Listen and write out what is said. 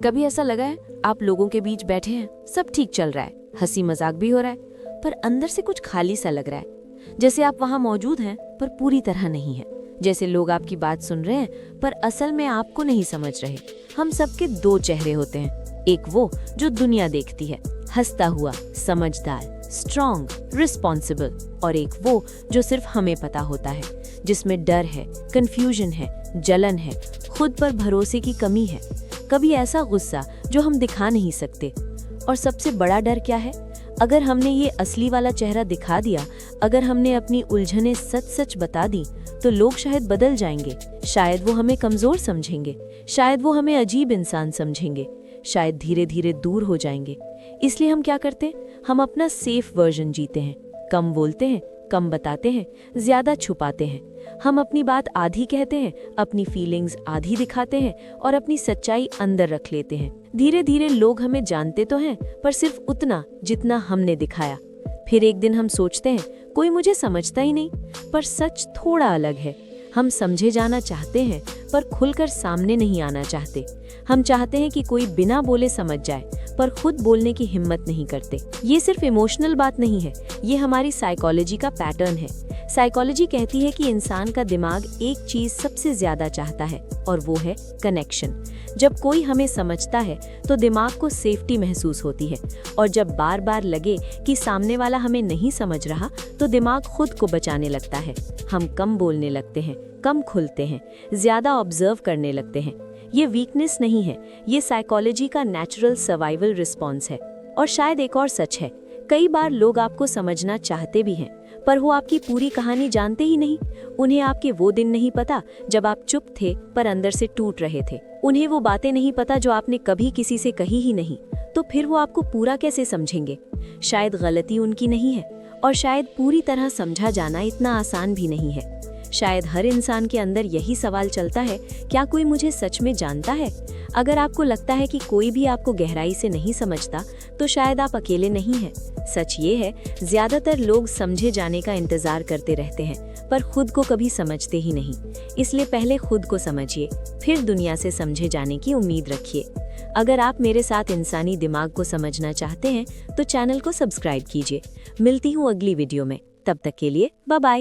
कभी ऐसा लगा है आप लोगों के बीच बैठे हैं, सब ठीक चल रहा है, हंसी मजाक भी हो रहा है, पर अंदर से कुछ खाली सा लग रहा है। जैसे आप वहां मौजूद हैं पर पूरी तरह नहीं है। जैसे लोग आपकी बात सुन रहे हैं पर असल में आपको नहीं समझ रहे। हम सबके दो चेहरे होते हैं, एक वो जो दुनिया देखती है, हंसता हुआ, समझदार, स्ट्रॉन्ग, रिस्पॉन्सिबल, और एक वो जो सिर्फ हमें पता होता है, जिसमें डर है, कंफ्यूजन है, जलन है, खुद पर भरोसे की कमी है, कभी ऐसा गुस्सा जो हम दिखा नहीं सकते। और सबसे बड़ा डर क्या है? अगर हमने ये असली वाला चेहरा दिखा दिया, अगर हमने अपनी उलझनें सच सच बता दी, तो लोग शायद बदल जाएंगे, शायद वो हमें कमजोर समझेंगे, शायद वो हमें अजीब इंसान समझेंगे, शायद धीरे धीरे दूर हो जाएंगे। इसलिए हम क्या करते? हम अपना सेफ वर्जन जीते हैं, कम बोलते हैं, कम बताते हैं, ज्यादा छुपाते हैं। हम अपनी बात आधी कहते हैं, अपनी फीलिंग्स आधी दिखाते हैं और अपनी सच्चाई अंदर रख लेते हैं। धीरे धीरे लोग हमें जानते तो हैं, पर सिर्फ उतना जितना हमने दिखाया। फिर एक दिन हम सोचते हैं कोई मुझे समझता ही नहीं, पर सच थोड़ा अलग है। हम समझे जाना चाहते हैं पर खुलकर सामने नहीं आना चाहते। हम चाहते हैं कि कोई बिना बोले समझ जाए, पर खुद बोलने की हिम्मत नहीं करते। ये सिर्फ इमोशनल बात नहीं है, ये हमारी साइकोलॉजी का पैटर्न है। साइकोलॉजी कहती है कि इंसान का दिमाग एक चीज सबसे ज्यादा चाहता है, और वो है कनेक्शन। जब कोई हमें समझता है तो दिमाग को सेफ्टी महसूस होती है, और जब बार बार लगे कि सामने वाला हमें नहीं समझ रहा, तो दिमाग खुद को बचाने लगता है। हम कम बोलने लगते हैं, कम खुलते हैं, ज्यादा ऑब्जर्व करने लगते हैं। ये वीकनेस नहीं है, ये साइकोलॉजी का नेचुरल सर्वाइवल रिस्पॉन्स है। और शायद एक और सच है, कई बार लोग आपको समझना चाहते भी हैं, पर वो आपकी पूरी कहानी जानते ही नहीं। उन्हें आपके वो दिन नहीं पता जब आप चुप थे पर अंदर से टूट रहे थे। उन्हें वो बातें नहीं पता जो आपने कभी किसी से कही ही नहीं। तो फिर वो आपको पूरा कैसे समझेंगे? शायद गलती उनकी नहीं है, और शायद पूरी तरह समझा जाना इतना आसान भी नहीं है। शायद हर इंसान के अंदर यही सवाल चलता है, क्या कोई मुझे सच में जानता है? अगर आपको लगता है कि कोई भी आपको गहराई से नहीं समझता, तो शायद आप अकेले नहीं हैं। सच ये है, ज्यादातर लोग समझे जाने का इंतजार करते रहते हैं, पर खुद को कभी समझते ही नहीं। इसलिए पहले खुद को समझिए, फिर दुनिया से समझे जाने की उम्मीद रखिए। अगर आप मेरे साथ इंसानी दिमाग को समझना चाहते हैं, तो चैनल को सब्सक्राइब कीजिए। मिलती हूँ अगली वीडियो में, तब तक के लिए बाय बाय।